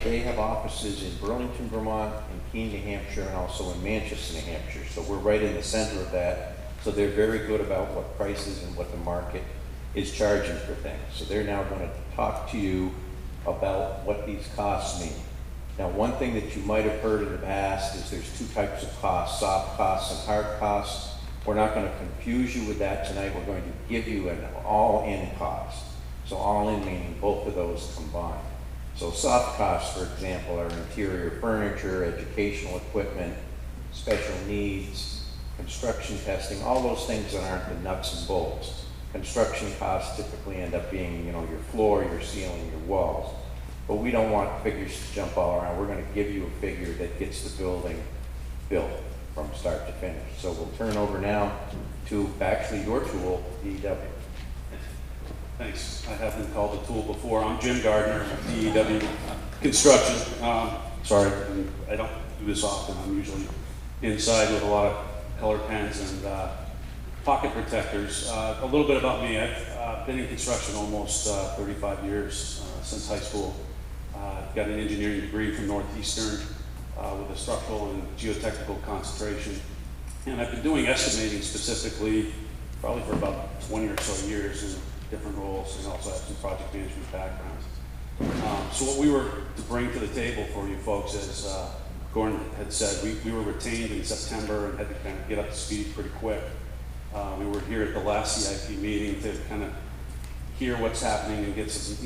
They have offices in Burlington, Vermont, in Keene, New Hampshire, and also in Manchester, New Hampshire. So we're right in the center of that. So they're very good about what prices and what the market is charging for things. So they're now going to talk to you about what these costs mean. Now, one thing that you might have heard in the past is there's two types of costs, soft costs and hard costs. We're not going to confuse you with that tonight. We're going to give you an all-in cost. So all-in meaning both of those combined. So soft costs, for example, are interior furniture, educational equipment, special needs, construction testing, all those things that aren't the nuts and bolts. Construction costs typically end up being, your floor, your ceiling, your walls. But we don't want figures to jump all around. We're going to give you a figure that gets the building built from start to finish. So we'll turn over now to actually your tool, DEW. Thanks. I have been called a tool before. I'm Jim Gardner of DEW Construction. Sorry, I don't do this often. I'm usually inside with a lot of color pens and pocket protectors. A little bit about me. I've been in construction almost 35 years, since high school. Got an engineering degree from Northeastern with a structural and geotechnical concentration. And I've been doing estimating specifically probably for about 20 or so years in different roles, and also have some project management backgrounds. So what we were to bring to the table for you folks, as Gordon had said, we were retained in September and had to kind of get up to speed pretty quick. We were here at the last CIP meeting to kind of hear what's happening and get some,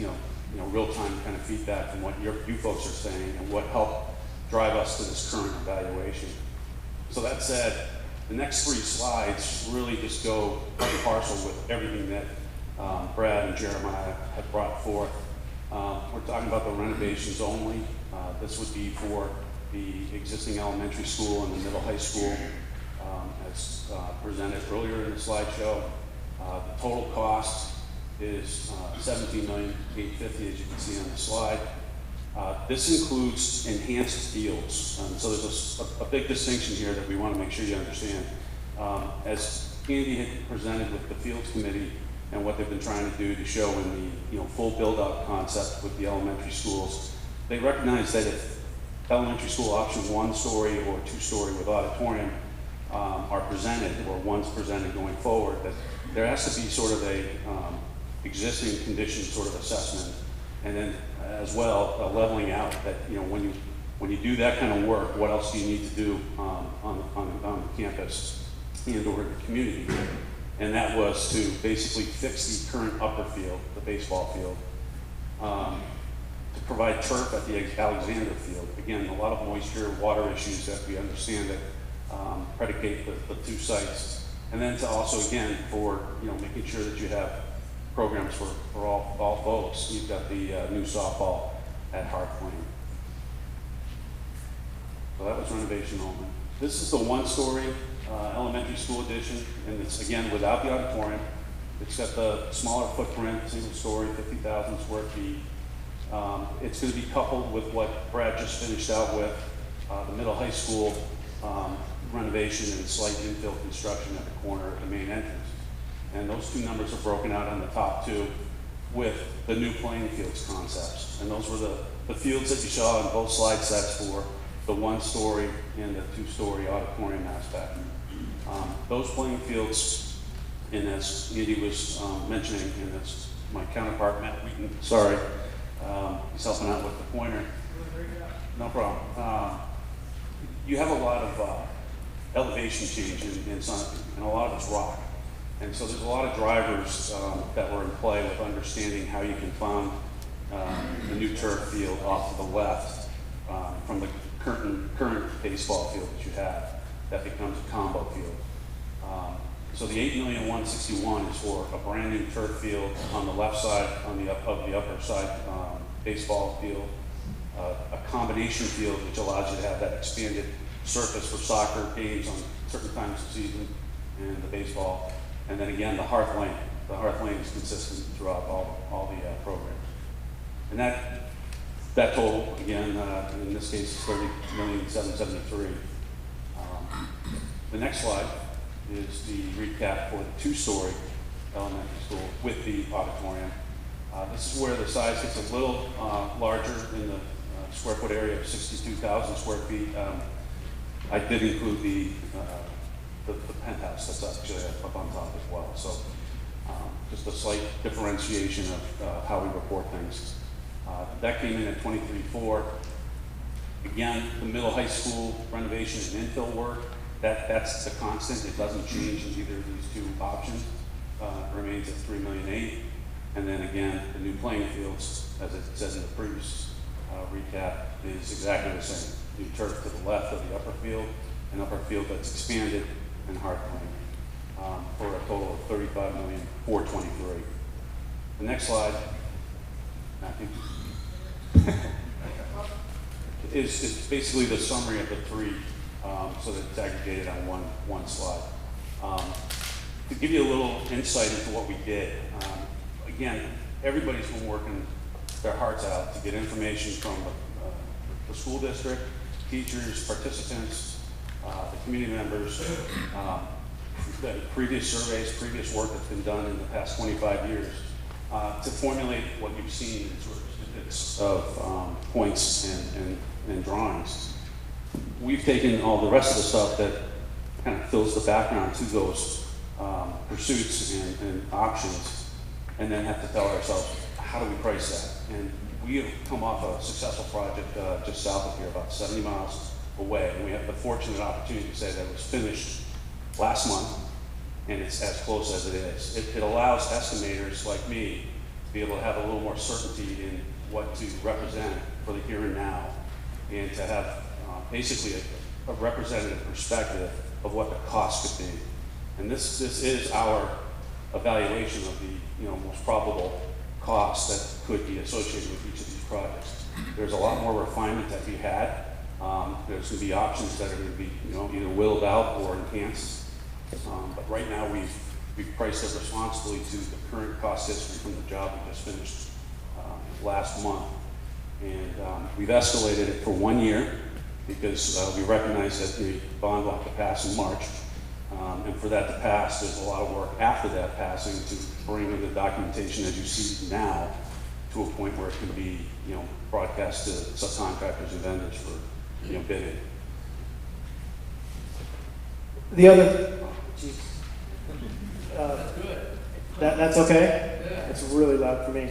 real-time kind of feedback from what you folks are saying and what helped drive us to this current evaluation. So that said, the next 3 slides really just go part and parcel with everything that Brad and Jeremiah have brought forth. We're talking about the renovations only. This would be for the existing elementary school and the middle high school, as presented earlier in the slideshow. The total cost is $17,850,000, as you can see on the slide. This includes enhanced fields. So there's a big distinction here that we want to make sure you understand. As Andy had presented with the Fields Committee and what they've been trying to do to show in the full build-out concept with the elementary schools, they recognize that if elementary school option 1-story or 2-story with auditorium are presented, or one's presented going forward, that there has to be sort of a existing condition sort of assessment, and then as well a leveling out that when you do that kind of work, what else do you need to do on the campus and or the community? And that was to basically fix the current upper field, the baseball field, to provide turf at the Alexander Field. Again, a lot of moisture, water issues that we understand that predicate the 2 sites. And then to also, again, for making sure that you have programs for all folks. You've got the new softball at Hearth Lane. So that was renovation only. This is the 1-story elementary school addition, and it's again without the auditorium. It's got the smaller footprint, single story, 50,000 square feet. It's going to be coupled with what Brad just finished out with, the middle high school renovation and slight infill construction at the corner of the main entrance. And those 2 numbers are broken out on the top 2 with the new playing fields concepts. And those were the fields that you saw in both slide sets for the 1-story and the 2-story auditorium aspect. Those playing fields, and as Andy was mentioning, and as my counterpart Matt Wheaton, sorry, he's helping out with the pointer. No problem. You have a lot of elevation change in Sunapee, and a lot of it's rock. And so there's a lot of drivers that were in play with understanding how you can fund the new turf field off to the left from the current baseball field that you have. That becomes a combo field. So the $8,161,000 is for a brand new turf field on the left side of the upper side baseball field, a combination field which allows you to have that expanded surface for soccer games on certain times of season and the baseball. And then again, the Hearth Lane. The Hearth Lane is consistent throughout all the programs. And that total, again, in this case, is $30,773,000. The next slide is the recap for the 2-story elementary school with the auditorium. This is where the size gets a little larger in the square foot area of 62,000 square feet. I did include the penthouse that's actually up on top as well. So just a slight differentiation of how we report things. That came in at 23.4. Again, the middle high school renovation and infill work, that's the constant. It doesn't change in either of these two options. It remains at $3.8 million. And then again, the new playing fields, as it says in the previous recap, is exactly the same. New turf to the left of the upper field, an upper field that's expanded, and hard playing, for a total of $35,423,000. The next slide, Matthew, is basically the summary of the three, so that it's aggregated on one slide. To give you a little insight into what we did, again, everybody's been working their hearts out to get information from the school district, teachers, participants, the community members, the previous surveys, previous work that's been done in the past 25 years, to formulate what you've seen in sort of snippets of points and drawings. We've taken all the rest of the stuff that kind of fills the background to those pursuits and options, and then have to tell ourselves, how do we price that? And we have come off a successful project just south of here, about 70 miles away, and we have the fortunate opportunity to say that it was finished last month, and it's as close as it is. It allows estimators like me to be able to have a little more certainty in what to represent for the here and now, and to have basically a representative perspective of what the cost could be. And this is our evaluation of the most probable costs that could be associated with each of these projects. There's a lot more refinement that we had. There's going to be options that are going to be either willed out or enhanced. But right now we've priced it responsibly to the current cost history from the job we just finished last month. And we've escalated it for 1 year because we recognize that the bond will have to pass in March. And for that to pass, there's a lot of work after that passing to bring the documentation as you see now to a point where it can be broadcast to subcontractors and vendors for bidding. The other, that's okay? It's really loud for me.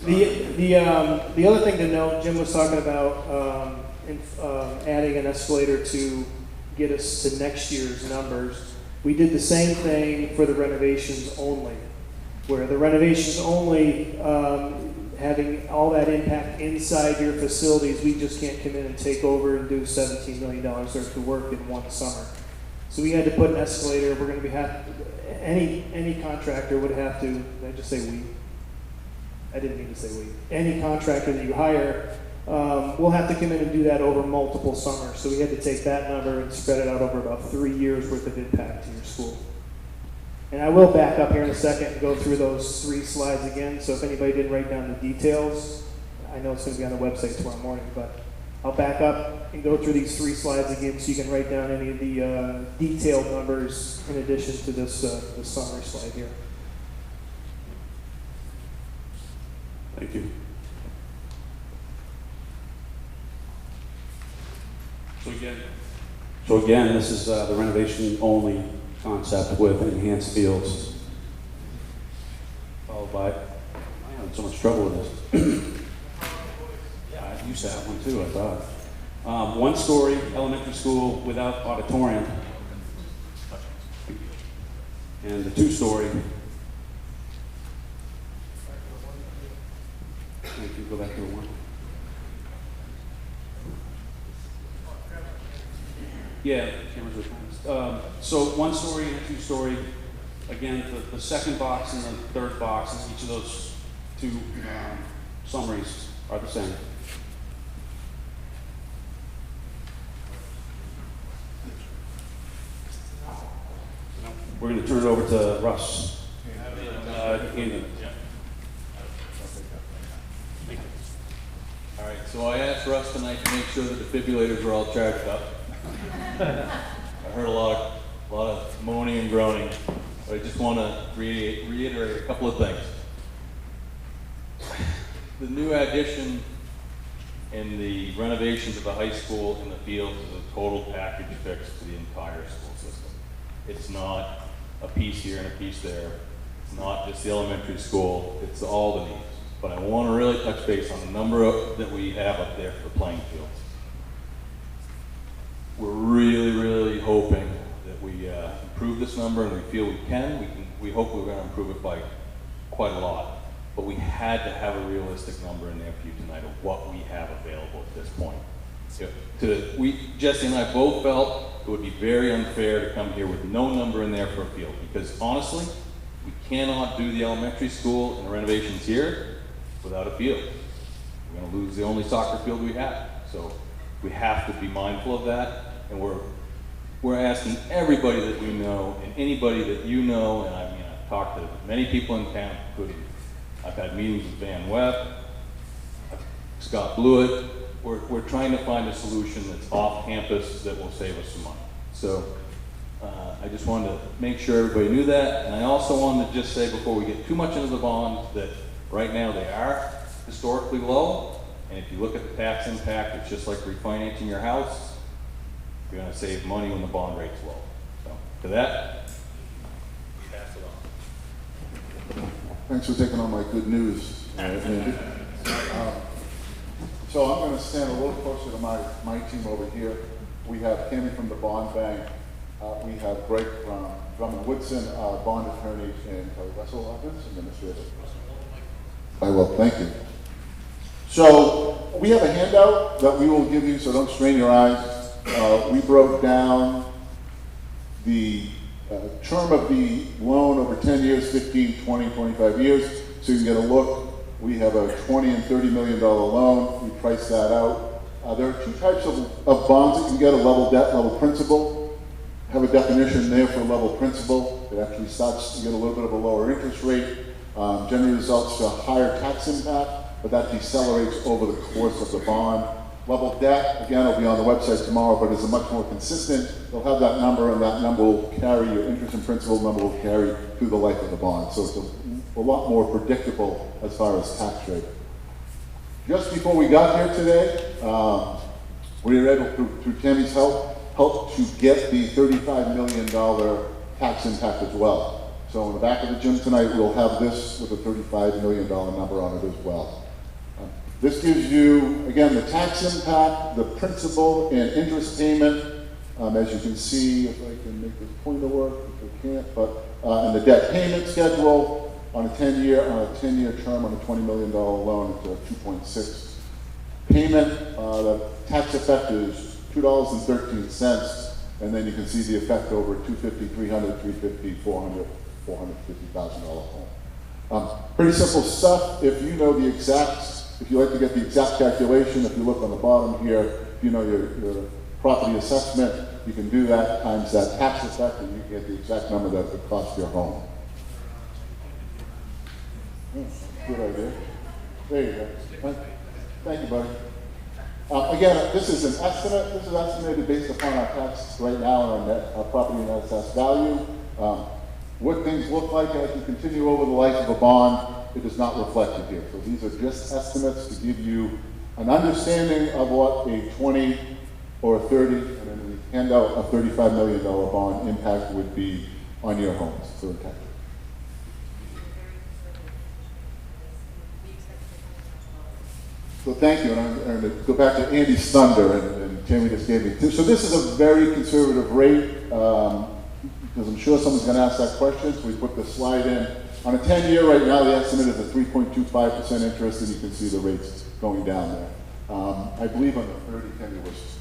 The other thing to note, Jim was talking about adding an escalator to get us to next year's numbers. We did the same thing for the renovations only, where the renovations only, having all that impact inside your facilities, we just can't come in and take over and do $17 million worth of work in one summer. So we had to put an escalator. We're going to be any contractor would have to. Did I just say we? I didn't mean to say we. Any contractor that you hire will have to come in and do that over multiple summers. So we had to take that number and spread it out over about 3 years worth of impact to your school. And I will back up here in a second and go through those 3 slides again. So if anybody didn't write down the details, I know it's going to be on the website tomorrow morning, but I'll back up and go through these 3 slides again so you can write down any of the detailed numbers in addition to this summary slide here. Thank you. So again, this is the renovation only concept with enhanced fields. Followed by, I had so much trouble with this. Yeah, I used to have one too, I thought. 1-story elementary school without auditorium. And the 2-story. Thank you, go back to the 1. Yeah, cameras are fine. So 1-story and 2-story. Again, the second box and the third box, and each of those 2 summaries are the same. We're going to turn it over to Russ. All right, so I asked Russ tonight to make sure that the defibrillators were all charged up. I heard a lot of moaning and groaning, but I just want to reiterate a couple of things. The new addition and the renovations of the high school and the fields is a total package fix to the entire school system. It's not a piece here and a piece there. It's not just the elementary school, it's all the needs. But I want to really touch base on the number that we have up there for the playing fields. We're really hoping that we improve this number, and we feel we can. We hope we're going to improve it by quite a lot. But we had to have a realistic number in there for you tonight of what we have available at this point. Jesse and I both felt it would be very unfair to come here with no number in there for a field, because honestly, we cannot do the elementary school and the renovations here without a field. We're going to lose the only soccer field we have. So we have to be mindful of that, and we're asking everybody that we know and anybody that you know, and I've talked to many people in town, including I've had meetings with Van Webb, Scott Blewett. We're trying to find a solution that's off campus that will save us some money. So I just wanted to make sure everybody knew that, and I also wanted to just say before we get too much into the bonds that right now they are historically low, and if you look at the tax impact, it's just like refinancing your house. You're going to save money when the bond rate's low. So to that, pass it on. Thanks for taking on my good news, Andy. So I'm going to stand a little closer to my team over here. We have Tammy from the Bond Bank. We have Greg from Drummond Woodson, bond attorney, and Kelly Russell office, administrator. I will, thank you. So we have a handout that we will give you, so don't strain your eyes. We broke down the term of the loan over 10 years, 15, 20, 25 years, so you can get a look. We have a $20 and $30 million loan. We priced that out. There are two types of bonds that you can get: a level debt, level principal. Have a definition there for level principal. It actually starts to get a little bit of a lower interest rate. Generally results to a higher tax impact, but that decelerates over the course of the bond. Level debt, again, will be on the website tomorrow, but is a much more consistent. They'll have that number, and that number will carry your interest and principal number will carry through the life of the bond. So it's a lot more predictable as far as tax rate. Just before we got here today, we were able, through Tammy's help to get the $35 million tax impact as well. So in the back of the gym tonight, we'll have this with a $35 million number on it as well. This gives you, again, the tax impact, the principal and interest payment. As you can see, if I can make this pointer work, if I can't, but and the debt payment schedule on a 10-year term on a $20 million loan, it's a 2.6 payment. The tax effect is $2.13, and then you can see the effect over $250, $300, $350, $400, $450,000 home. Pretty simple stuff. If you know the exact. If you like to get the exact calculation, if you look on the bottom here, if you know your property assessment, you can do that times that tax effect, and you can get the exact number that would cost your home. Good idea. There you go. Thank you, buddy. Again, this is an estimate. This is estimated based upon our tax right now and our property net assessed value. What things look like as you continue over the life of a bond, it is not reflected here. So these are just estimates to give you an understanding of what a 20 or a 30, and then we hand out a $35 million bond impact would be on your homes. So So thank you, and I'm going to go back to Andy's thunder, and Tammy just gave me. So this is a very conservative rate, because I'm sure someone's going to ask that question, so we put the slide in. On a 10-year right now, the estimate is a 3.25% interest, and you can see the rates going down there. I believe on the 30 10-year was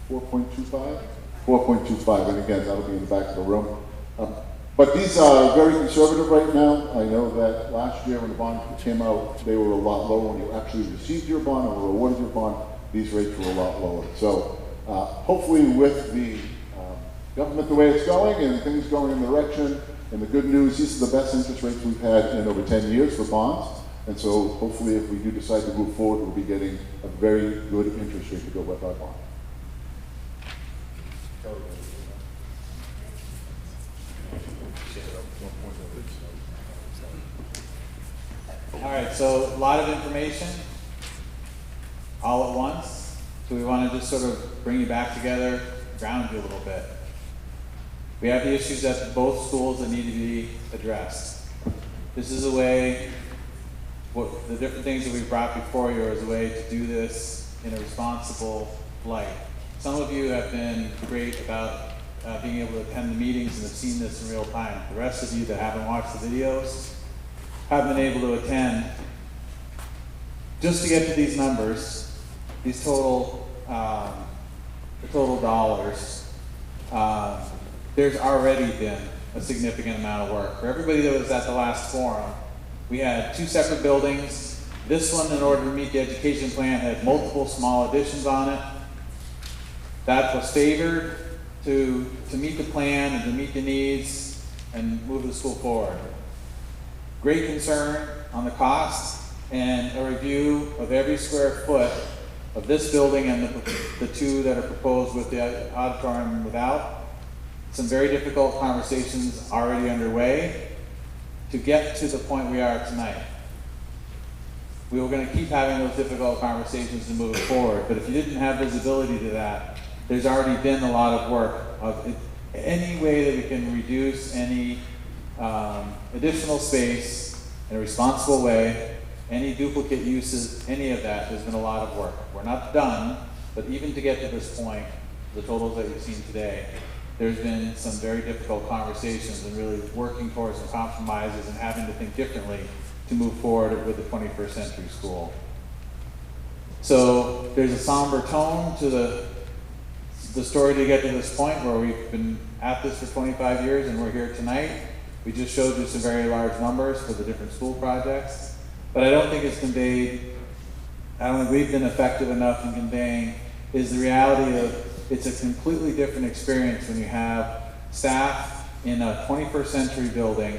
4.25? 4.25, and again, that'll be in the back of the room. But these are very conservative right now. I know that last year when the bond came out, they were a lot lower. When you actually received your bond or were awarded your bond, these rates were a lot lower. So hopefully with the government the way it's going and things going in the direction, and the good news, these are the best interest rates we've had in over 10 years for bonds. And so hopefully if we do decide to move forward, we'll be getting a very good interest rate to go with our bond. All right, so a lot of information. all at once. So we want to just sort of bring you back together, ground you a little bit. We have the issues at both schools that need to be addressed. This is a way, the different things that we've brought before you is a way to do this in a responsible light. Some of you have been great about being able to attend the meetings and have seen this in real time. The rest of you that haven't watched the videos haven't been able to attend. Just to get to these numbers, these total, the total dollars, there's already been a significant amount of work. For everybody that was at the last forum, we had 2 separate buildings. This one, in order to meet the education plan, had multiple small additions on it. That was favored to meet the plan and to meet the needs and move the school forward. Great concern on the cost and a review of every square foot of this building and the 2 that are proposed with the auditorium without. Some very difficult conversations already underway to get to the point we are tonight. We were going to keep having those difficult conversations to move forward, but if you didn't have visibility to that, there's already been a lot of work of any way that we can reduce any additional space in a responsible way, any duplicate uses, any of that. There's been a lot of work. We're not done, but even to get to this point, the totals that you've seen today, there's been some very difficult conversations and really working towards some compromises and having to think differently to move forward with the 21st century school. So there's a somber tone to the story to get to this point where we've been at this for 25 years and we're here tonight. We just showed you some very large numbers for the different school projects, but I don't think it's conveyed, I don't think we've been effective enough in conveying is the reality of it's a completely different experience when you have staff in a 21st century building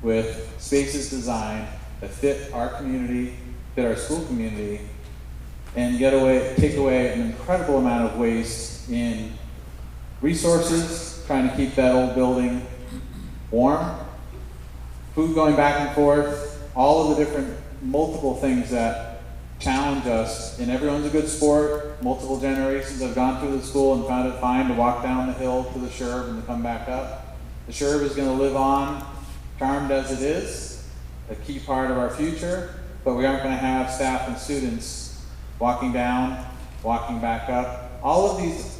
with spaces designed that fit our community, fit our school community, and take away an incredible amount of waste in resources, trying to keep that old building warm, food going back and forth, all of the different multiple things that challenge us. And everyone's a good sport. Multiple generations have gone through the school and found it fine to walk down the hill to the Sherb and to come back up. The Sherb is going to live on, charmed as it is, a key part of our future, but we aren't going to have staff and students walking down, walking back up. All of this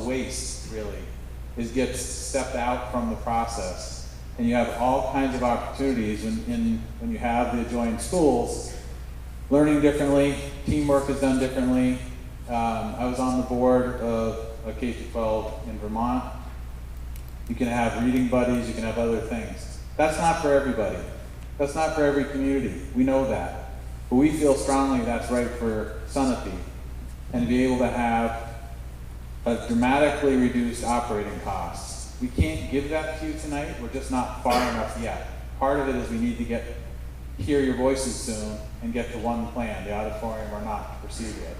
waste really gets stepped out from the process. And you have all kinds of opportunities when you have the adjoining schools. Learning differently, teamwork is done differently. I was on the board of a K-12 in Vermont. You can have reading buddies, you can have other things. That's not for everybody. That's not for every community. We know that. But we feel strongly that's right for Sunapee. And to be able to have a dramatically reduced operating costs. We can't give that to you tonight. We're just not far enough yet. Part of it is we need to hear your voices soon and get to one plan, the auditorium or not, to proceed with.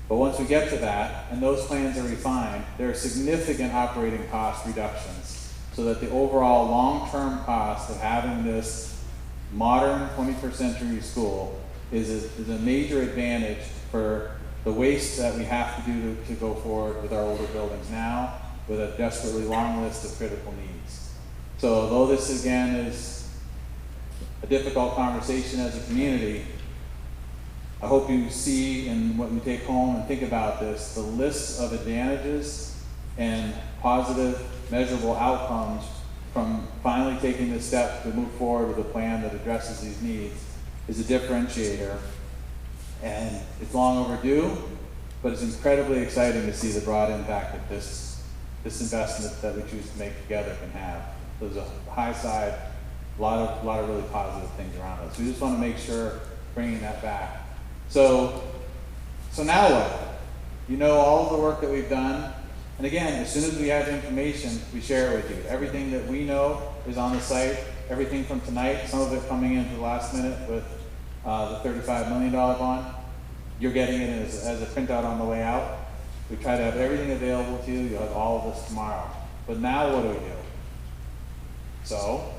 But once we get to that, and those plans are refined, there are significant operating cost reductions so that the overall long-term cost of having this modern 21st century school is a major advantage for the waste that we have to do to go forward with our older buildings now, with a desperately long list of critical needs. So though this again is a difficult conversation as a community, I hope you see and what you take home and think about this, the list of advantages and positive measurable outcomes from finally taking this step to move forward with a plan that addresses these needs is a differentiator. And it's long overdue, but it's incredibly exciting to see the broad impact that this investment that we choose to make together can have. There's a high side, a lot of really positive things around us. We just want to make sure bringing that back. So now what? You know all of the work that we've done. And again, as soon as we have information, we share it with you. Everything that we know is on the site. Everything from tonight, some of it coming in at the last minute with the $35 million bond. You're getting it as a printout on the way out. We try to have everything available to you. You'll have all of this tomorrow. But now what do we do? So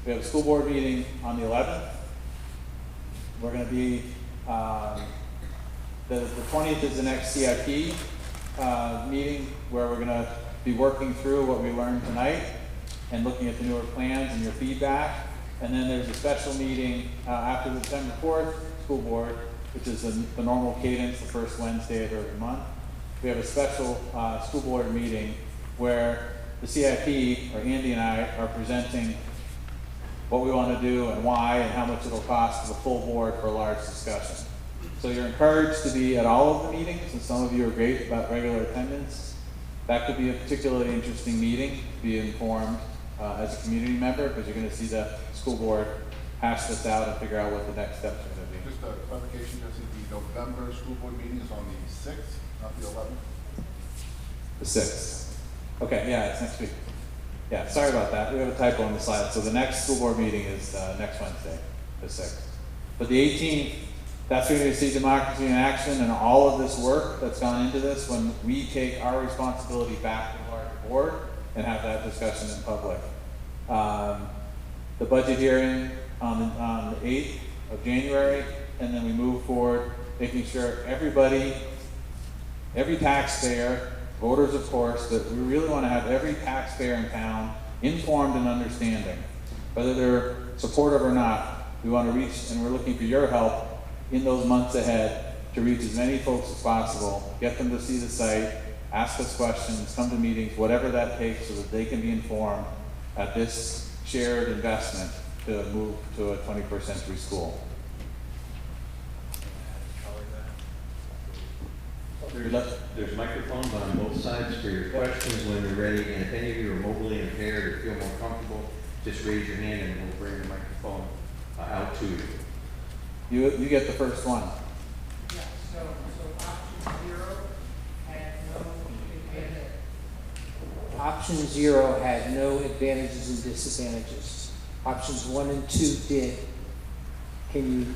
we have a school board meeting on the 11th. We're going to be The 20th is the next CIP meeting where we're going to be working through what we learned tonight and looking at the newer plans and your feedback. And then there's a special meeting after the December 4th school board, which is the normal cadence, the first Wednesday of every month. We have a special school board meeting where the CIP, or Andy and I, are presenting what we want to do and why and how much it'll cost to the full board for a large discussion. So you're encouraged to be at all of the meetings, and some of you are great about regular attendance. That could be a particularly interesting meeting to be informed as a community member, because you're going to see the school board hash this out and figure out what the next steps are going to be. Just a clarification, Jesse, the November school board meeting is on the 6th, not the 11th? The 6th. Okay, yeah, it's next week. Yeah, sorry about that. We have a typo on the slide. So the next school board meeting is next Wednesday, the 6th. But the 18th, that's when you're going to see democracy in action and all of this work that's gone into this when we take our responsibility back to the larger board and have that discussion in public. The budget hearing on the 8th of January, and then we move forward, making sure everybody, every taxpayer, voters of course, that we really want to have every taxpayer in town informed and understanding. Whether they're supportive or not, we want to reach, and we're looking for your help in those months ahead to reach as many folks as possible, get them to see the site, ask us questions, come to meetings, whatever that takes so that they can be informed at this shared investment to move to a 21st century school. There's microphones on both sides for your questions when you're ready, and if any of you are mobilely impaired or feel more comfortable, just raise your hand and we'll bring the microphone out to you. You get the first one. Yeah, so option 0 had no advantages. Option 0 had no advantages and disadvantages. Options 1 and 2 did. Can you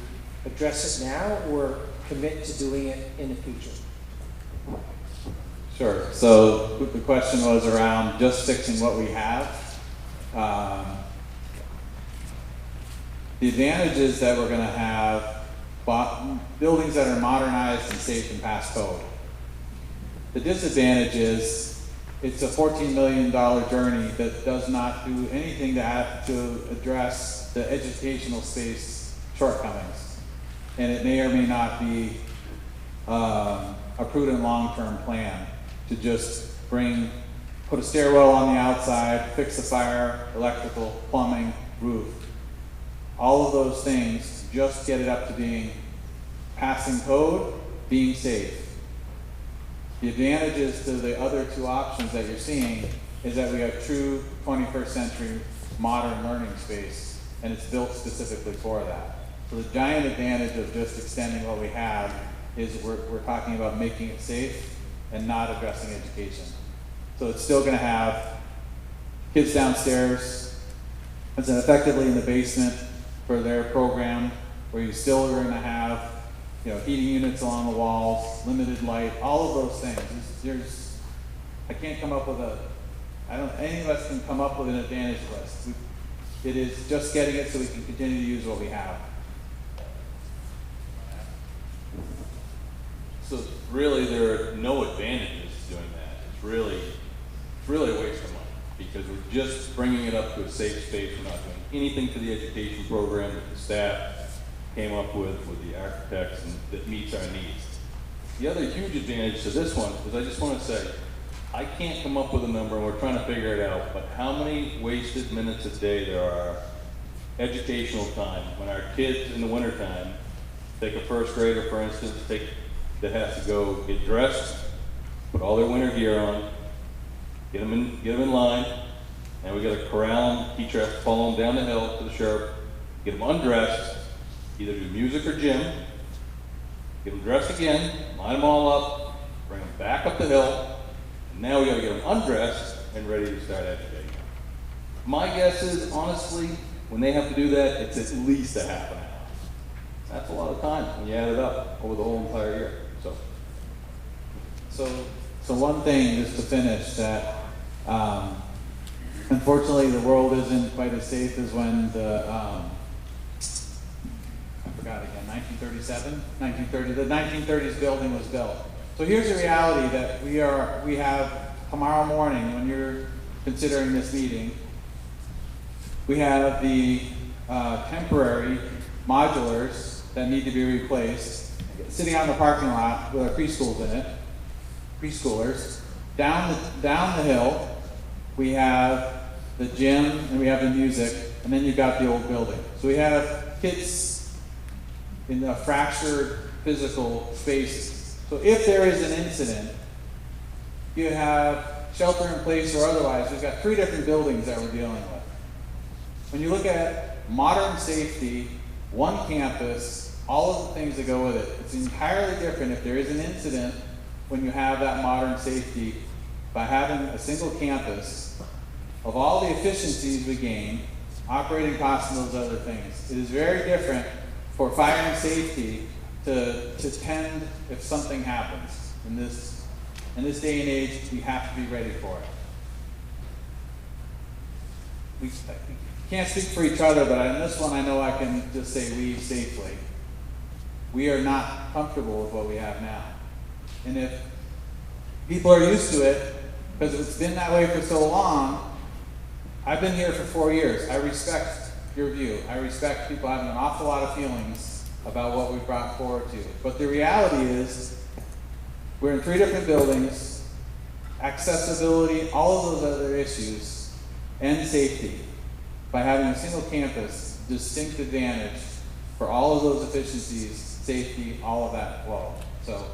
address it now or commit to doing it in the future? Sure. So the question was around just fixing what we have. The advantages that we're going to have, buildings that are modernized and safe and pass code. The disadvantage is it's a $14 million journey that does not do anything to address the educational space shortcomings. And it may or may not be a prudent long-term plan to just put a stairwell on the outside, fix the fire, electrical, plumbing, roof. All of those things, just get it up to being passing code, being safe. The advantages to the other two options that you're seeing is that we have true 21st century modern learning space, and it's built specifically for that. So the giant advantage of just extending what we have is we're talking about making it safe and not addressing education. So it's still going to have kids downstairs, and then effectively in the basement for their program, where you still are going to have, heating units along the walls, limited light, all of those things. I can't come up with any of us can come up with an advantage list. It is just getting it so we can continue to use what we have. So really, there are no advantages to doing that. It's really a waste of money because we're just bringing it up to a safe space. We're not doing anything to the education program that the staff came up with the architects and that meets our needs. The other huge advantage to this one is I just want to say, I can't come up with a number, and we're trying to figure it out, but how many wasted minutes a day there are educational time when our kids in the wintertime, take a first grader, for instance, that has to go get dressed, put all their winter gear on, get them in line, and we got to corral them, teacher has to follow them down the hill to the sheriff, get them undressed, either do music or gym, get them dressed again, line them all up, bring them back up the hill, and now we got to get them undressed and ready to start educating. My guess is, honestly, when they have to do that, it's at least a half an hour. That's a lot of time when you add it up over the whole entire year. So one thing, just to finish, that unfortunately the world isn't quite as safe as when I forgot again, 1937, 1930. The 1930s building was built. So here's the reality that we have tomorrow morning when you're considering this meeting. We have the temporary modulars that need to be replaced, sitting out in the parking lot with our preschools in it, preschoolers. Down the hill, we have the gym and we have the music, and then you've got the old building. So we have kids in the fractured physical spaces. So if there is an incident, you have shelter in place or otherwise, we've got 3 different buildings that we're dealing with. When you look at modern safety, one campus, all of the things that go with it, it's entirely different if there is an incident when you have that modern safety by having a single campus of all the efficiencies we gain, operating costs and those other things. It is very different for fire and safety to tend if something happens. In this day and age, we have to be ready for it. We can't speak for each other, but in this one I know I can just say leave safely. We are not comfortable with what we have now. And if people are used to it, because it's been that way for so long, I've been here for 4 years. I respect your view. I respect people having an awful lot of feelings about what we've brought forward to you. But the reality is, we're in 3 different buildings, accessibility, all of those other issues, and safety. By having a single campus, distinct advantage for all of those efficiencies, safety, all of that flow. So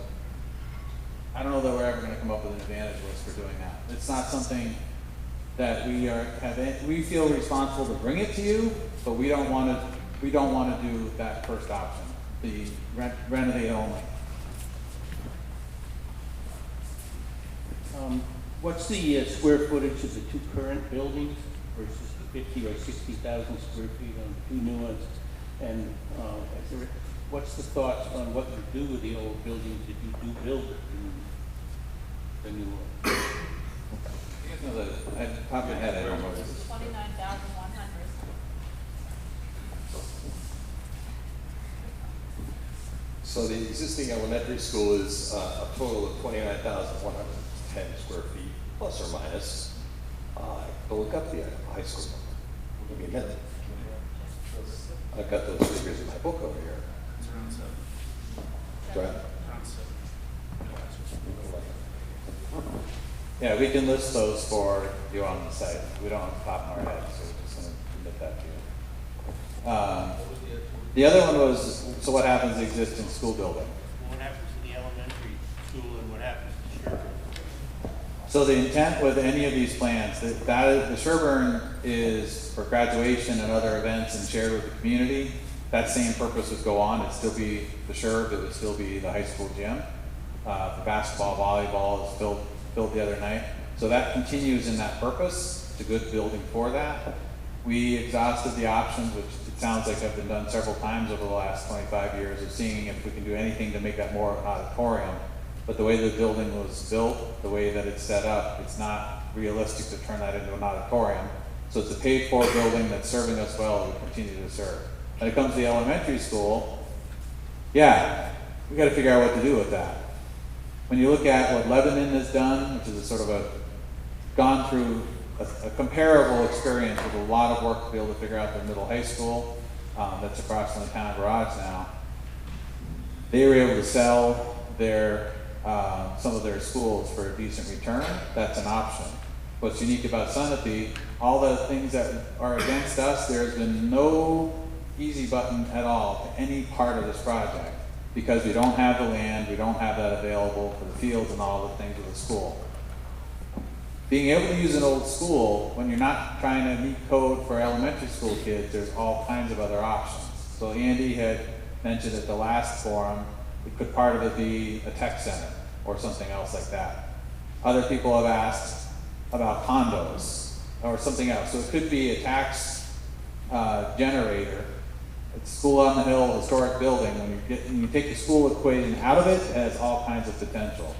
I don't know that we're ever going to come up with an advantage list for doing that. It's not something that we feel responsible to bring it to you, but we don't want to do that first option, the renovate only. What's the square footage of the 2 current buildings versus the 50 or 60,000 square feet on the 2 new ones? And what's the thoughts on what you do with the old buildings if you do build it in the new one? At the top of my head, I don't know. 29,100. So the existing elementary school is a total of 29,110 square feet, plus or minus. But look up the high school. Give me a minute. I've got those figures in my book over here. It's around 7. Right? Around 7. Yeah, we can list those for you on the site. We don't have the top of our head, so we're just going to admit that to you. The other one was, so what happens to the existing school building? What happens to the elementary school and what happens to Sherburne? So the intent with any of these plans, the Sherburne is for graduation and other events and shared with the community. That same purpose would go on. It'd still be the Sherb, it would still be the high school gym. For basketball, volleyball is filled the other night. So that continues in that purpose. It's a good building for that. We exhausted the options, which it sounds like have been done several times over the last 25 years, of seeing if we can do anything to make that more an auditorium. But the way the building was built, the way that it's set up, it's not realistic to turn that into an auditorium. So it's a paid-for building that's serving us well and will continue to serve. When it comes to the elementary school, yeah, we got to figure out what to do with that. When you look at what Lebanon has done, which is gone through a comparable experience with a lot of work to be able to figure out their middle high school, that's across from the town garage now. They were able to sell some of their schools for a decent return. That's an option. What's unique about Sunapee, all the things that are against us, there's been no easy button at all to any part of this project, because we don't have the land, we don't have that available for the fields and all the things of the school. Being able to use an old school, when you're not trying to meet code for elementary school kids, there's all kinds of other options. So Andy had mentioned at the last forum, could part of it be a tech center or something else like that? Other people have asked about condos or something else. So it could be a tax generator. It's school on the hill, historic building. When you take the school equation out of it, it has all kinds of potential.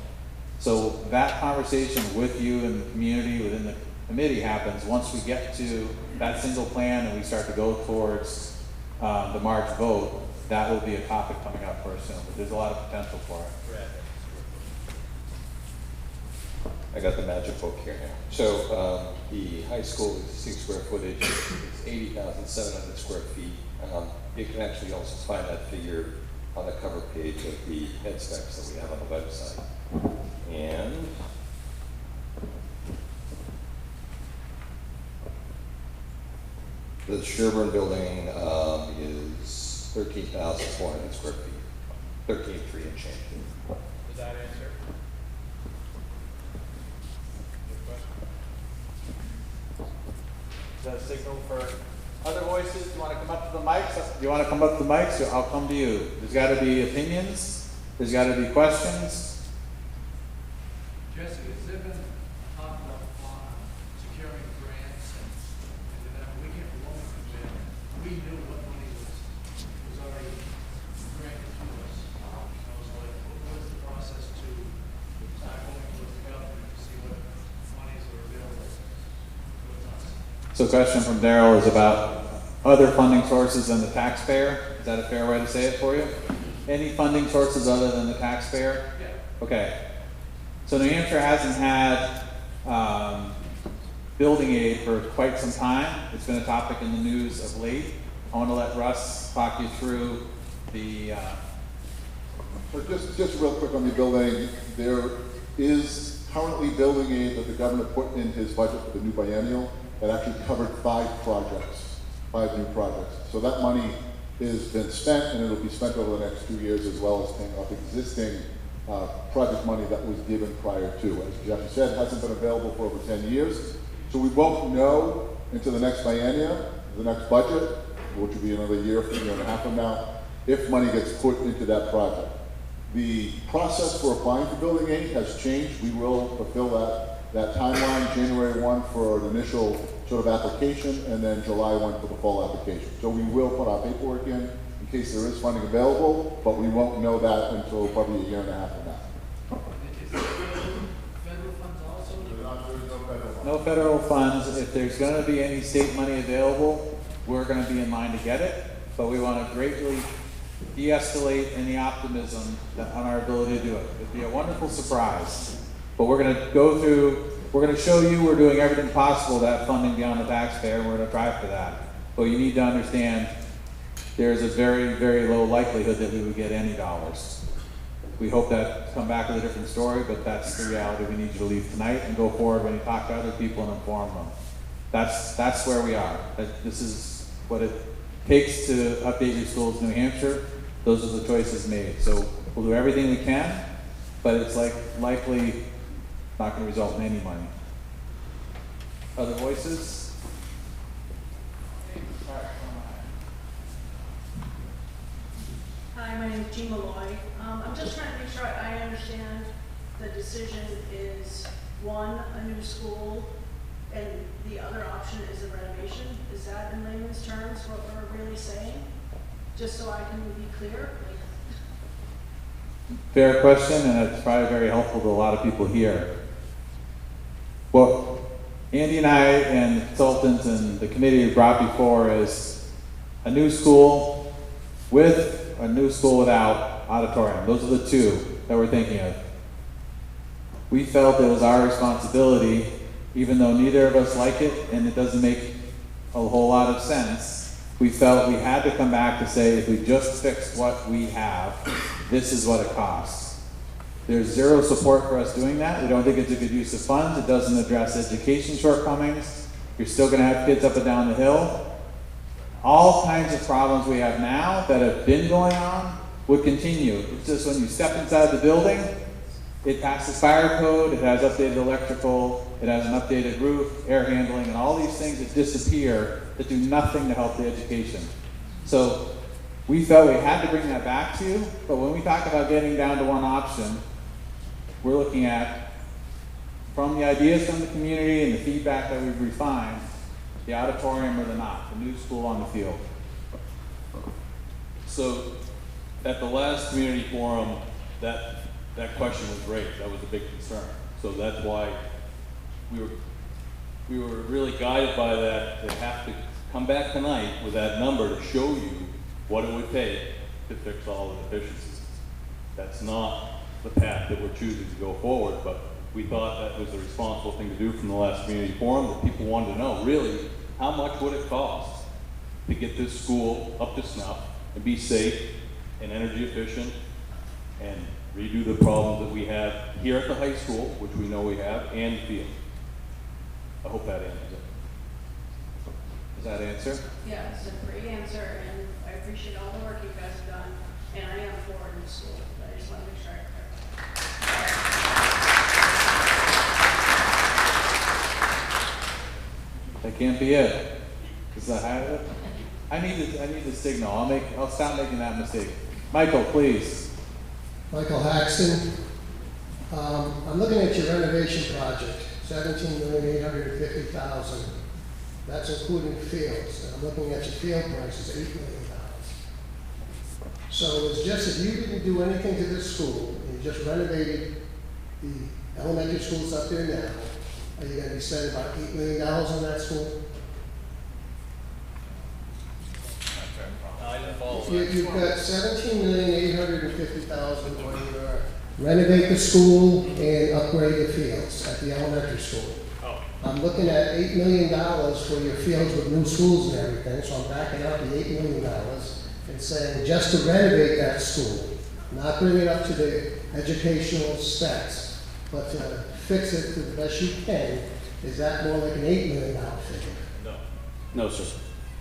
So that conversation with you and the community within the committee happens once we get to that single plan and we start to go towards the March vote. that will be a topic coming up very soon, but there's a lot of potential for it. I got the magic book here now. So the high school existing square footage is 80,700 square feet. You can actually also find that figure on the cover page of the head specs that we have on the website. And the Sherburne building is 13,400 square feet, 13,300 and change. Does that answer? Is that a signal for other voices? Do you want to come up to the mics? Do you want to come up to the mics? I'll come to you. There's got to be opinions. There's got to be questions. Jesse, has there been talk about securing grants and we can, we knew what money was already granted to us. I was like, what is the process to start going towards the government to see what monies are available towards us? So the question from Daryl is about other funding sources than the taxpayer. Is that a fair way to say it for you? Any funding sources other than the taxpayer? Yeah. Okay. So New Hampshire hasn't had building aid for quite some time. It's been a topic in the news of late. I want to let Russ talk you through the. So just real quick on the building, there is currently building aid that the governor put in his budget for the new biennial that actually covered 5 new projects. So that money has been spent and it'll be spent over the next 2 years as well as paying off existing project money that was given prior to. As Jeffrey said, it hasn't been available for over 10 years. So we won't know until the next biennium, the next budget, which will be another year and a half from now, if money gets put into that project. The process for applying for building aid has changed. We will fulfill that timeline, January 1 for an initial sort of application, and then July 1 for the full application. So we will put our paperwork in case there is funding available, but we won't know that until probably a year and a half from now. Is there federal funds also? There's no federal funds. No federal funds. If there's going to be any state money available, we're going to be in line to get it, but we want to greatly de-escalate any optimism on our ability to do it. It'd be a wonderful surprise. But we're going to go through, we're going to show you we're doing everything possible to have funding beyond the taxpayer, and we're going to drive for that. But you need to understand there's a very, very low likelihood that we would get any dollars. We hope that to come back with a different story, but that's the reality we need you to leave tonight and go forward when you talk to other people and inform them. That's where we are. This is what it takes to update your schools in New Hampshire. Those are the choices made. So we'll do everything we can, but it's likely not going to result in any money. Other voices? Hi, my name is Jean Malloy. I'm just trying to make sure I understand the decision is one, a new school, and the other option is a renovation. Is that in layman's terms what we're really saying? Just so I can be clear? Fair question, and it's probably very helpful to a lot of people here. What Andy and I and the consultants and the committee brought before is a new school with a new school without auditorium. Those are the two that we're thinking of. We felt it was our responsibility, even though neither of us like it and it doesn't make a whole lot of sense, we felt we had to come back to say if we just fixed what we have, this is what it costs. There's zero support for us doing that. We don't think it's a good use of funds. It doesn't address education shortcomings. You're still going to have kids up and down the hill. All kinds of problems we have now that have been going on would continue. It's just when you step inside the building, it passes fire code, it has updated electrical, it has an updated roof, air handling, and all these things that disappear that do nothing to help the education. So we felt we had to bring that back to you, but when we talk about getting down to one option, we're looking at, from the ideas from the community and the feedback that we've refined, the auditorium or the not, the new school on the field. So at the last community forum, that question was raised. That was a big concern. So that's why we were really guided by that to have to come back tonight with that number to show you what it would take to fix all the deficiencies. That's not the path that we're choosing to go forward, but we thought that was a responsible thing to do from the last community forum, that people wanted to know, really, how much would it cost to get this school up to snuff and be safe and energy efficient and redo the problems that we have here at the high school, which we know we have, and the field. I hope that answers it. Does that answer? Yeah, it's a great answer, and I appreciate all the work you guys have done, and I am for a new school, but I just want to make sure I clarify. That can't be it. 'Cause I need the signal. I'll stop making that mistake. Michael, please. Michael Haxton. I'm looking at your renovation project, $17,850,000. That's including fields. And I'm looking at your field prices, $8 million. So it's just if you didn't do anything to this school, and you just renovated the elementary schools up there now, are you going to be spending about $8 million on that school? You've got $17,850,000 on your renovate the school and upgrade the fields at the elementary school. I'm looking at $8 million for your fields with new schools and everything, so I'm backing out the $8 million and saying just to renovate that school, not bring it up to the educational specs, but to fix it to the best you can. Is that more like an $8 million figure? No, sir.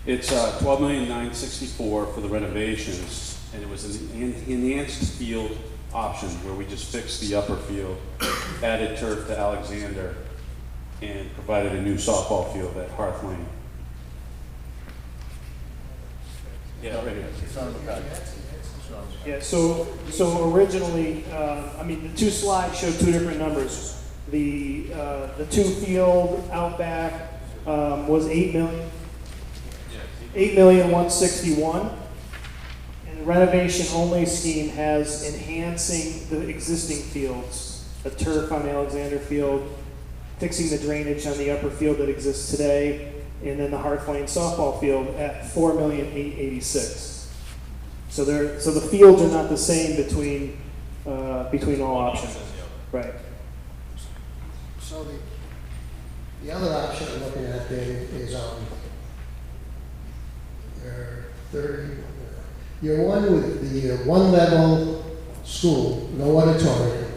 It's $12,964,000 for the renovations, and it was an enhanced field option where we just fixed the upper field, added turf to Alexander, and provided a new softball field at Hearth Lane. Yeah, right here. Yeah, so originally, I mean, the two slides show two different numbers. The two field outback was 8,161,000, and the renovation only scheme has enhancing the existing fields, the turf on the Alexander Field, fixing the drainage on the upper field that exists today, and then the Hearth Lane softball field at $4,886,000. So the fields are not the same between all options. Right. So the other option I'm looking at then is your one with the one level school, no auditorium,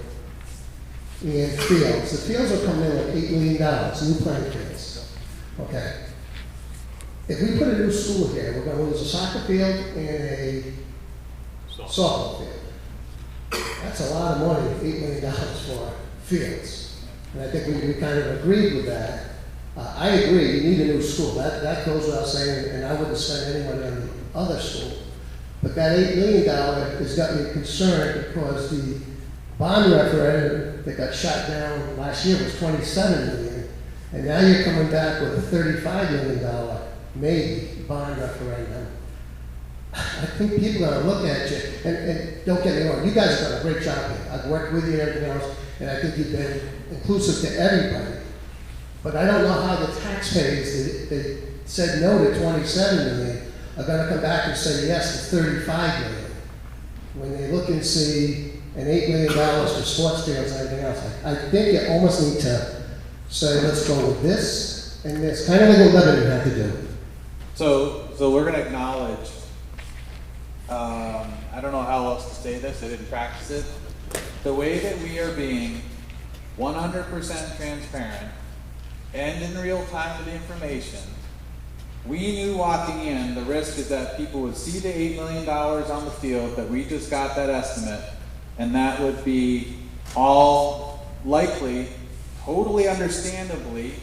and fields. The fields will come in like $8 million, new playing fields. Okay. If we put a new school here, we're going to lose a soccer field and a softball field. That's a lot of money, $8 million for fields. And I think we kind of agreed with that. I agree, you need a new school. That goes without saying, and I wouldn't spend any money on the other school. But that $8 million has got me concerned because the bond referendum that got shot down last year was $27 million. And now you're coming back with a $35 million maybe bond referendum. I think people are going to look at you, and don't get me wrong, you guys have done a great job here. I've worked with you and everything else, and I think you've been inclusive to everybody. But I don't know how the taxpayers that said no to $27 million are going to come back and say yes to $35 million when they look and see an $8 million for sports fields and everything else. I think you almost need to say, let's go with this and this, kind of like what Lebanon had to do. So we're going to acknowledge, I don't know how else to say this, I didn't practice it. The way that we are being 100% transparent and in real time with the information, we knew walking in, the risk is that people would see the $8 million on the field, that we just got that estimate, and that would be all likely, totally understandably,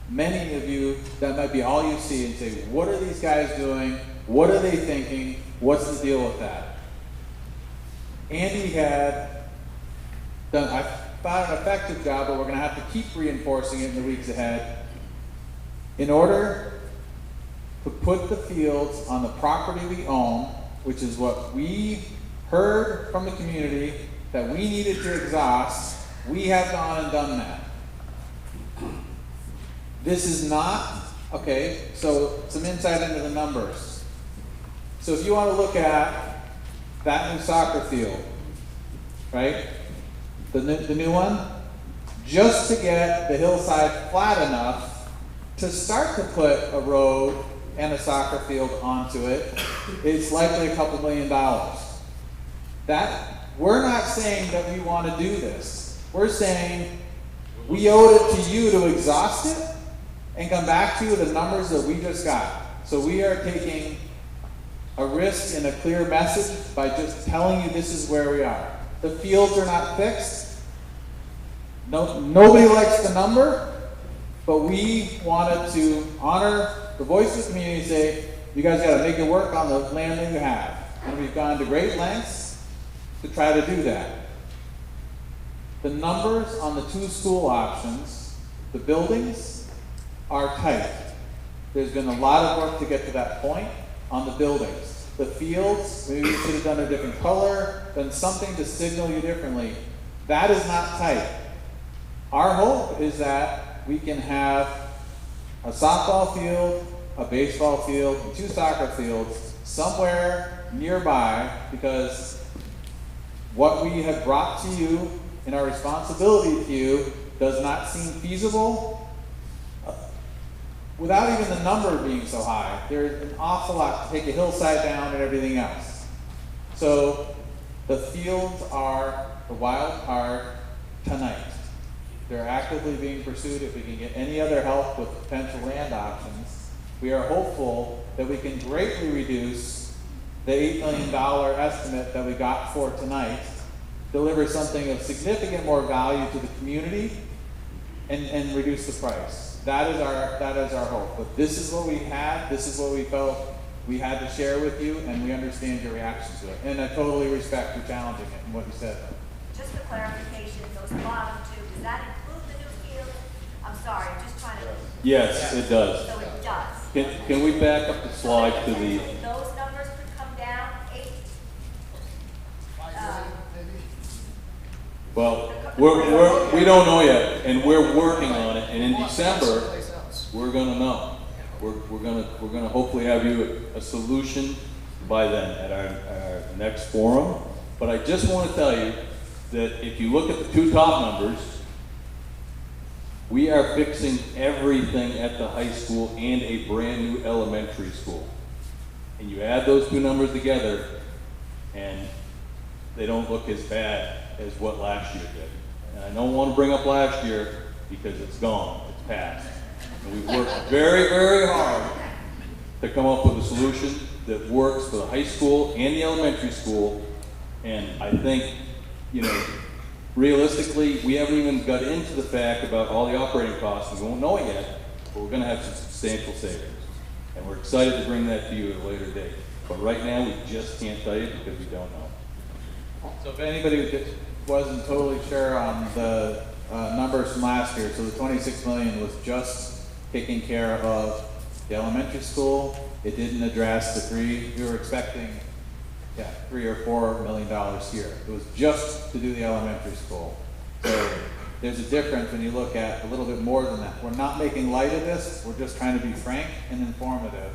many of you, that might be all you see and say, what are these guys doing? What are they thinking? What's the deal with that? Andy had done, I thought, an effective job, but we're going to have to keep reinforcing it in the weeks ahead. In order to put the fields on the property we own, which is what we heard from the community that we needed to exhaust, we have gone and done that. This is not, okay, so some insight into the numbers. So if you want to look at that new soccer field, right? The new one, just to get the hillside flat enough to start to put a road and a soccer field onto it, it's likely a couple $1 million. That, we're not saying that we want to do this. We're saying we owe it to you to exhaust it and come back to you with the numbers that we just got. So we are taking a risk and a clear message by just telling you this is where we are. The fields are not fixed. Nobody likes the number, but we wanted to honor the voice of the community and say, you guys got to make it work on the land that you have. And we've gone to great lengths to try to do that. The numbers on the 2 school options, the buildings, are tight. There's been a lot of work to get to that point on the buildings. The fields, maybe we should have done a different color, done something to signal you differently. That is not tight. Our hope is that we can have a softball field, a baseball field, and 2 soccer fields somewhere nearby, because what we have brought to you and our responsibility to you does not seem feasible without even the number being so high. There's an awful lot to take a hillside down and everything else. So the fields are the wild card tonight. They're actively being pursued. If we can get any other help with potential land options, we are hopeful that we can greatly reduce the $8 million estimate that we got for tonight, deliver something of significant more value to the community, and reduce the price. That is our hope. But this is what we had. This is what we felt we had to share with you, and we understand your reaction to it. And I totally respect you challenging it and what you said. Just for clarification, those bottom 2, does that include the new field? I'm sorry, I'm just trying to. Yes, it does. So it does. Can we back up the slide to the, Those numbers could come down 8. well, we don't know yet, and we're working on it, and in December, we're gonna know. We're gonna hopefully have you a solution by then at our next forum. But I just want to tell you that if you look at the 2 top numbers, we are fixing everything at the high school and a brand new elementary school. And you add those 2 numbers together, and they don't look as bad as what last year did. And I don't want to bring up last year because it's gone, it's past. And we've worked very, very hard to come up with a solution that works for the high school and the elementary school. And I think, you know, realistically, we haven't even got into the fact about all the operating costs, and we won't know it yet, but we're gonna have some substantial savings. And we're excited to bring that to you at a later date. But right now, we just can't tell you because we don't know. So if anybody wasn't totally sure on the numbers from last year, so the 26 million was just taking care of the elementary school. It didn't address the 3, we were expecting, $3 or $4 million here. It was just to do the elementary school. So there's a difference when you look at a little bit more than that. We're not making light of this, we're just trying to be frank and informative.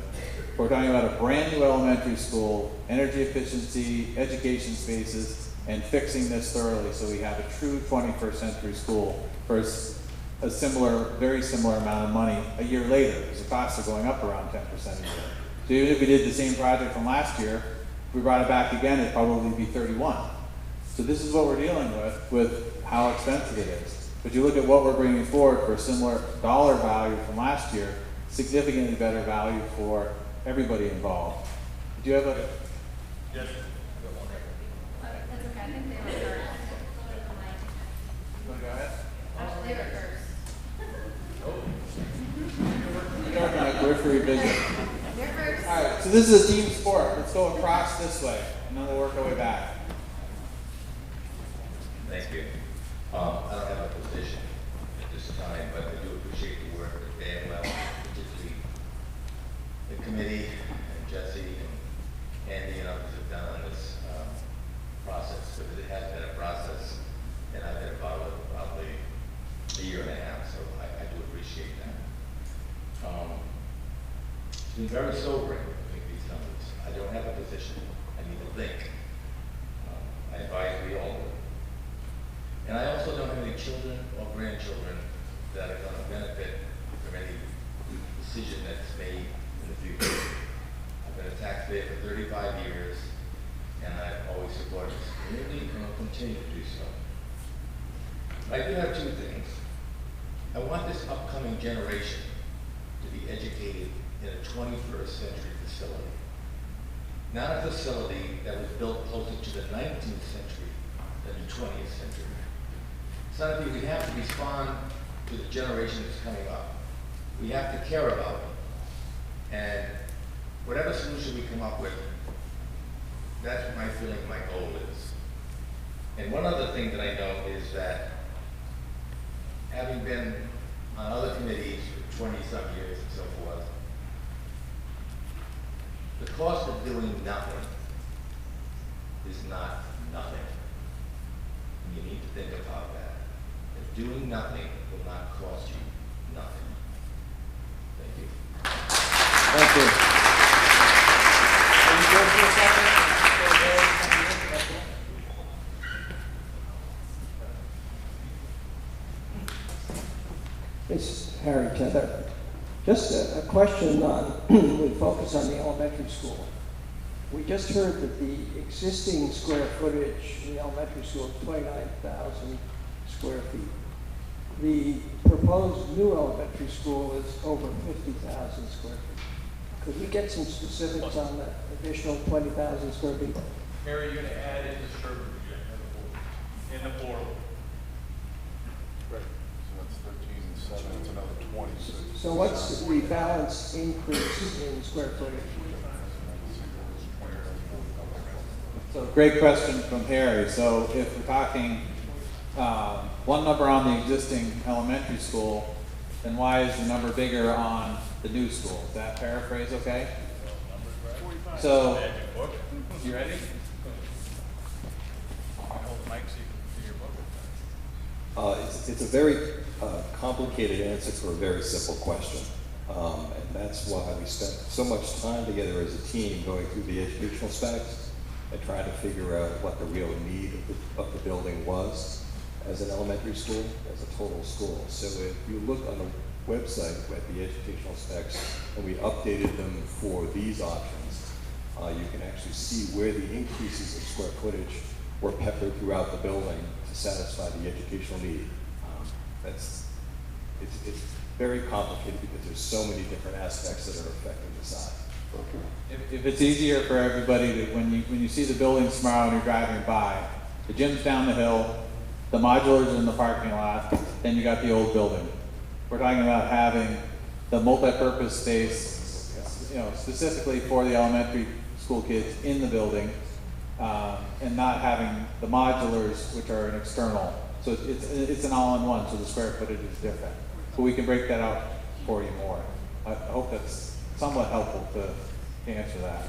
We're talking about a brand new elementary school, energy efficiency, education spaces, and fixing this thoroughly so we have a true 21st century school for a similar, very similar amount of money a year later, because the costs are going up around 10% a year. So even if we did the same project from last year, if we brought it back again, it'd probably be 31. So this is what we're dealing with how expensive it is. But you look at what we're bringing forward for a similar dollar value from last year, significantly better value for everybody involved. Do you have a? That's Yes. okay, I think they were first. Go ahead. They were first. You're on my periphery vision. They're first. All right, so this is a team sport. Let's go across this way, and then we'll work our way back. Thank you. I don't have a position at this time, but I do appreciate the work that Dan Well, particularly the committee, and Jesse, and Andy, and others have done on this process, because it has been a process, and I've been involved with it probably a year and a half, so I do appreciate that. It's been very sobering to make these numbers. I don't have a position. I need to think. that are going to benefit from any decision that's made in the future. I've been a taxpayer for 35 years, and I've always supported this community, and will continue to do so. I do have two things. I want this upcoming generation to be educated in a 21st century facility. Not a facility that was built closer to the 19th century than the 20th century. Something we have to respond to the generation that's coming up. We have to care about them. And whatever solution we come up with, that's what my feeling, my goal is. And one other thing that I know is that having been on other committees for 20-some years and so forth, the cost of doing nothing is not nothing. And you need to think about that. That doing nothing will not cost you nothing. Thank you. Thank you. Are you good for a second? It's Harry Tether. Just a question on, we focus on the elementary school. We just heard that the existing square footage in the elementary school is 29,000 square feet. The proposed new elementary school is over 50,000 square feet. Could we get some specifics on that additional 20,000 square feet? Mary, you're gonna add in the server in the portal. Right. So that's 13 and 7, that's another 26. So what's the balance increase in square footage? So great question from Harry. So if we're talking one number on the existing elementary school, then why is the number bigger on the new school? Is that paraphrase okay? So, you ready? It's a very complicated answer for a very simple question. And that's why we spent so much time together as a team going through the educational specs and trying to figure out what the real need of the building was as an elementary school, as a total school. So if you look on the website at the educational specs, and we updated them for these options, you can actually see where the increases in square footage were peppered throughout the building to satisfy the educational need. It's very complicated because there's so many different aspects that are affecting the size. If it's easier for everybody to, when you see the buildings tomorrow and you're driving by, the gym's down the hill, the modulars in the parking lot, then you got the old building. We're talking about having the multi-purpose space, specifically for the elementary school kids in the building, and not having the modulars, which are an external. So it's an all-in-one, so the square footage is different. But we can break that out for you more. I hope that's somewhat helpful to answer that.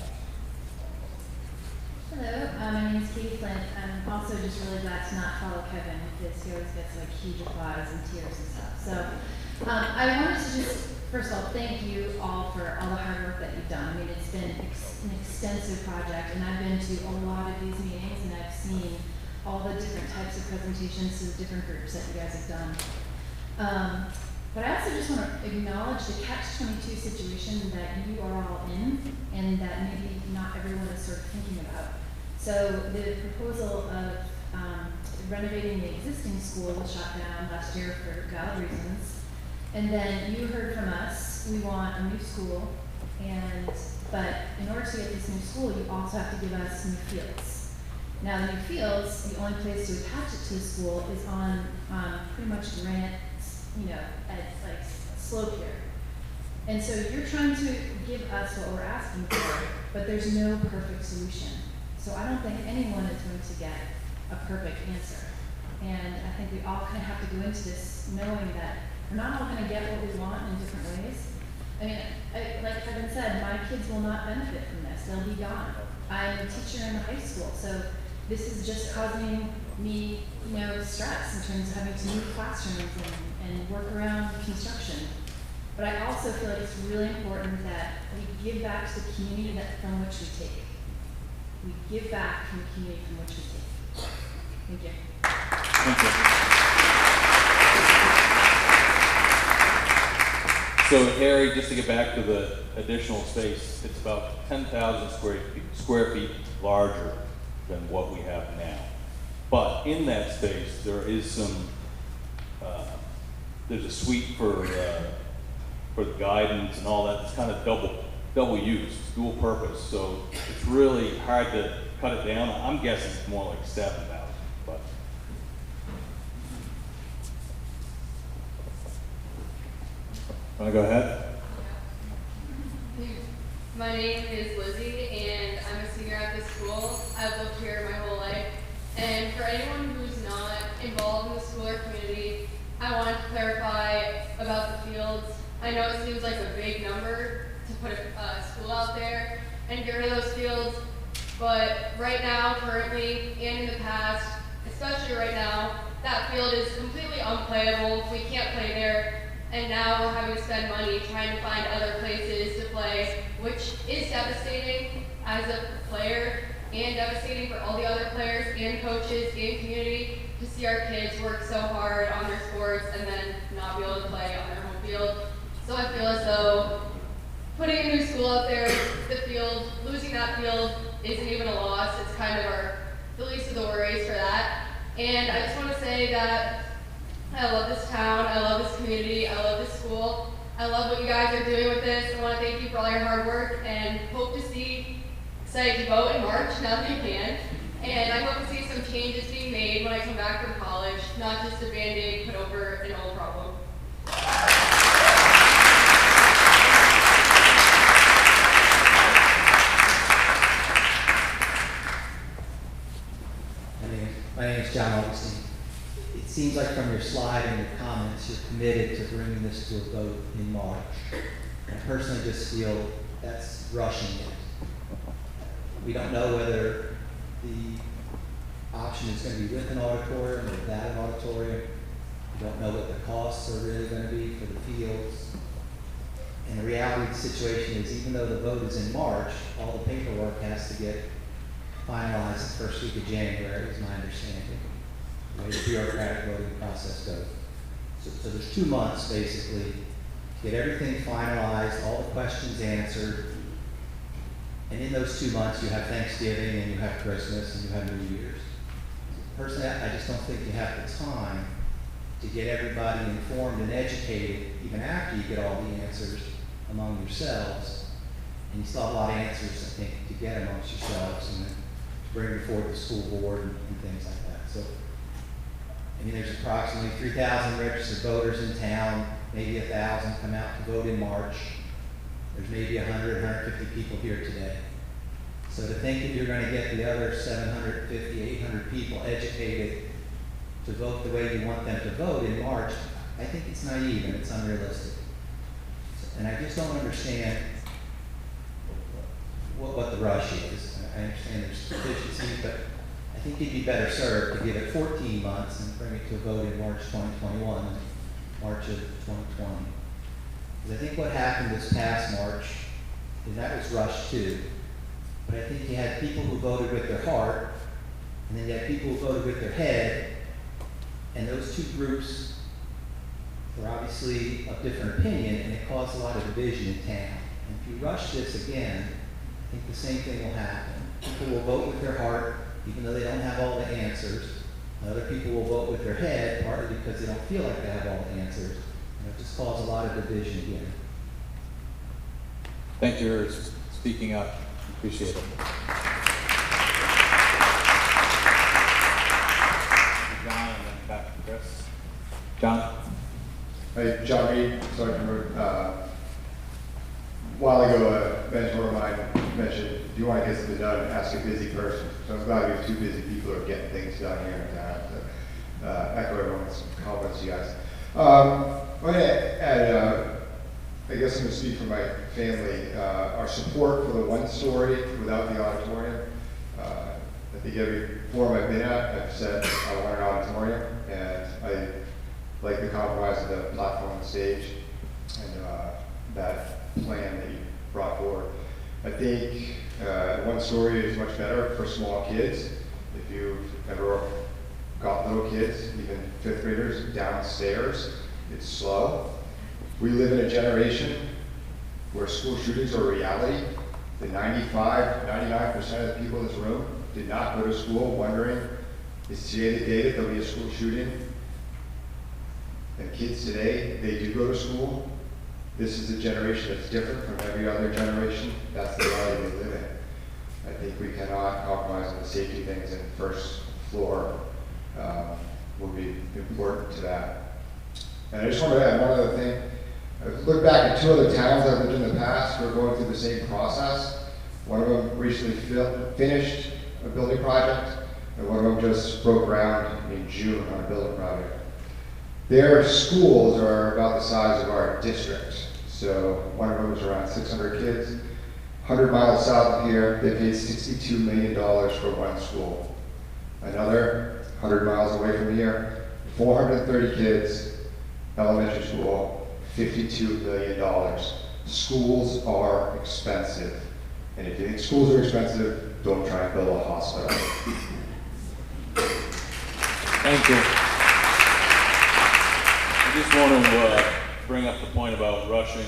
Hello, my name is Katie Flint. I'm also just really glad to not follow Kevin because he always gets like huge applause and tears and stuff. So I wanted to just, first of all, thank you all for all the hard work that you've done. I mean, it's been an extensive project, and I've been to a lot of these meetings, and I've seen all the different types of presentations to the different groups that you guys have done. But I also just want to acknowledge the catch-22 situation that you are all in, and that maybe not everyone is sort of thinking about. So the proposal of renovating the existing school was shot down last year for valid reasons. And then you heard from us, we want a new school, but in order to get this new school, you also have to give us new fields. Now the new fields, the only place to attach it to the school is on pretty much granite, at like slope here. And so you're trying to give us what we're asking for, but there's no perfect solution. So I don't think anyone is going to get a perfect answer. And I think we all kind of have to go into this knowing that we're not all going to get what we want in different ways. I mean, like Kevin said, my kids will not benefit from this. They'll be gone. I'm a teacher in the high school, so this is just causing me, stress in terms of having to move classrooms and work around construction. But I also feel like it's really important that we give back to the community from which we take. We give back from the community from which we take. Thank you. Thank you. So Harry, just to get back to the additional space, it's about 10,000 square feet larger than what we have now. But in that space, there is some, there's a suite for the guidance and all that. It's kind of double use, dual purpose. So it's really hard to cut it down. I'm guessing it's more like 7,000, but. Want to go ahead? My name is Lizzie, and I'm a senior at this school. I've lived here my whole life. And for anyone who's not involved in the school or community, I wanted to clarify about the fields. I know it seems like a big number to put a school out there and get rid of those fields, but right now, currently, and in the past, especially right now, that field is completely unplayable. We can't play there. And now we're having to spend money trying to find other places to play, which is devastating as a player and devastating for all the other players and coaches and community to see our kids work so hard on their sports and then not be able to play on their home field. So I feel as though putting a new school up there, the field, losing that field isn't even a loss. It's kind of the least of the worries for that. And I just want to say that I love this town, I love this community, I love this school. I love what you guys are doing with this. I want to thank you for all your hard work and hope to see CIP vote in March, now that you can. And I hope to see some changes being made when I come back from college, not just a Band-Aid put over an old problem. My name is John Augustine. It seems like from your slide and your comments, you're committed to bringing this to a vote in March. I personally just feel that's rushing it. We don't know whether the option is going to be with an auditorium or without an auditorium. We don't know what the costs are really going to be for the fields. And the reality of the situation is, even though the vote is in March, all the paperwork has to get finalized the first week of January, is my understanding, the way the bureaucratic voting process goes. So there's 2 months, basically, to get everything finalized, all the questions answered. And in those 2 months, you have Thanksgiving, and you have Christmas, and you have New Year's. Personally, I just don't think you have the time to get everybody informed and educated, even after you get all the answers among yourselves. And you still have a lot of answers, I think, to get amongst yourselves and then to bring before the school board and things like that. So, I mean, there's approximately 3,000 registered voters in town, maybe 1,000 come out to vote in March. There's maybe 100, 150 people here today. So to think that you're going to get the other 750, 800 people educated to vote the way you want them to vote in March, I think it's naive and it's unrealistic. And I just don't understand what the rush is. I understand there's deficiencies, but I think you'd be better served to give it 14 months and bring it to a vote in March 2021, March of 2020. Because I think what happened this past March is that was rushed too. But I think you had people who voted with their heart, and then you had people who voted with their head, and those two groups were obviously of different opinion, and it caused a lot of division in town. And if you rush this again, I think the same thing will happen. People will vote with their heart, even though they don't have all the answers. And other people will vote with their head, partly because they don't feel like they have all the answers. And it just caused a lot of division again. Thank you for speaking up. Appreciate it. John, and then back to Chris. John? Hi, John Reed, Sergeant Road. A while ago, a mentor of mine mentioned, if you want to get something done, ask a busy person. So I'm glad we have two busy people who are getting things done here in town. So, echo everyone's compliments to you guys. I'm going to add, I guess I'm going to speak for my family, our support for the one story without the auditorium. I think every forum I've been at, I've said I want an auditorium, and I like the compromise of the platform and stage and that plan that you brought forward. I think one story is much better for small kids. If you've ever got little kids, even fifth graders, downstairs, it's slow. We live in a generation where school shootings are a reality. The 99% of the people in this room did not go to school wondering, is today the day that there'll be a school shooting? And kids today, they do go to school. This is a generation that's different from every other generation. That's the reality we live in. I think we cannot compromise on the safety things, and first floor will be important to that. And I just want to add one other thing. I've looked back at 2 other towns I've lived in the past who are going through the same process. One of them recently finished a building project, and one of them just broke ground in June on a building project. Their schools are about the size of our district. So one of them is around 600 kids. 100 miles south of here, they paid $62 million for one school. Another 100 miles away from here, 430 kids, elementary school, $52 million. Schools are expensive. And if you think schools are expensive, don't try and build a hospital. Thank you. I just want to bring up the point about rushing,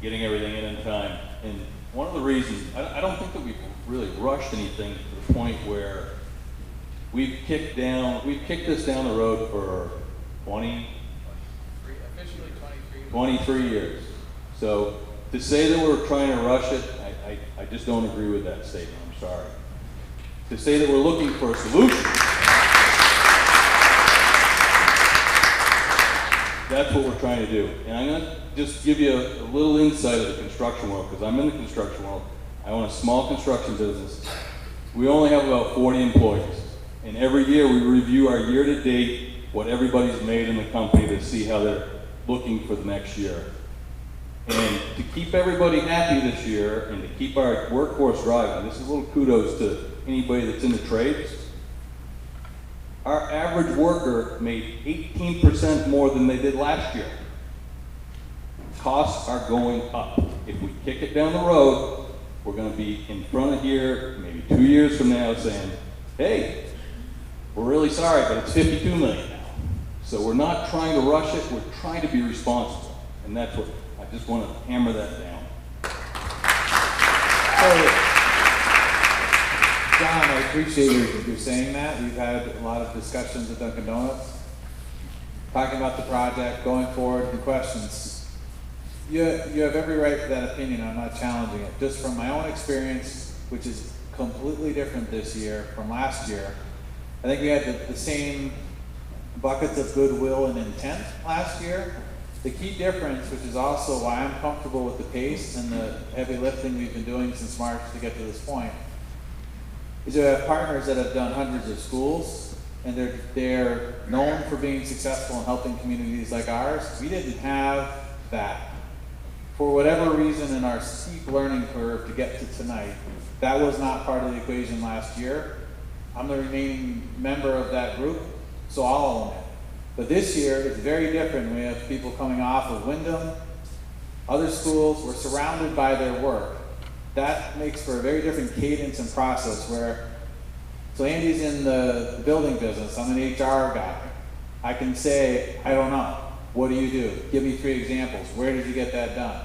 getting everything in time. And one of the reasons, I don't think that we've really rushed anything to the point where we've kicked this down the road for 23 years. So to say that we're trying to rush it, I just don't agree with that statement, I'm sorry. To say that we're looking for a solution, that's what we're trying to do. And I'm going to just give you a little insight of the construction world, because I'm in the construction world. I own a small construction business. We only have about 40 employees. And every year we review our year-to-date, what everybody's made in the company, to see how they're looking for the next year. And to keep everybody happy this year and to keep our workforce driving, this is a little kudos to anybody that's in the trades. Our average worker made 18% more than they did last year. Costs are going up. If we kick it down the road, we're going to be in front of here maybe 2 years from now saying, hey, we're really sorry, but it's 52 million now. So we're not trying to rush it, we're trying to be responsible. And that's what, I just want to hammer that down. John, I appreciate you saying that. We've had a lot of discussions at Dunkin' Donuts, talking about the project, going forward, the questions. You have every right to that opinion. I'm not challenging it. Just from my own experience, which is completely different this year from last year, I think we had the same buckets of goodwill and intent last year. The key difference, which is also why I'm comfortable with the pace and the heavy lifting we've been doing since March to get to this point, is we have partners that have done hundreds of schools, and they're known for being successful in helping communities like ours. We didn't have that. For whatever reason in our steep learning curve to get to tonight, that was not part of the equation last year. I'm the remaining member of that group, so I'll own it. But this year, it's very different. We have people coming off of Wyndham, other schools. We're surrounded by their work. That makes for a very different cadence and process where, so Andy's in the building business, I'm an HR guy. I can say, I don't know, what do you do? Give me 3 examples, where did you get that done?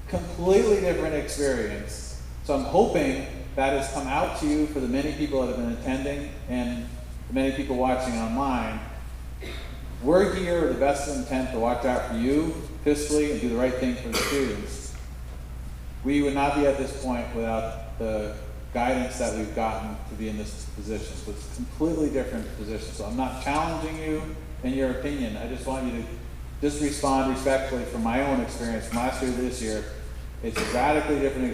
Completely different experience. So I'm hoping that has come out to you for the many people that have been attending and the many people watching online. We're here with the best intent to watch out for you fiscally and do the right thing for the students. We would not be at this point without the guidance that we've gotten to be in this position. So it's a completely different position. So I'm not challenging you in your opinion. I just want you to just respond respectfully from my own experience from last year to this year. It's a radically different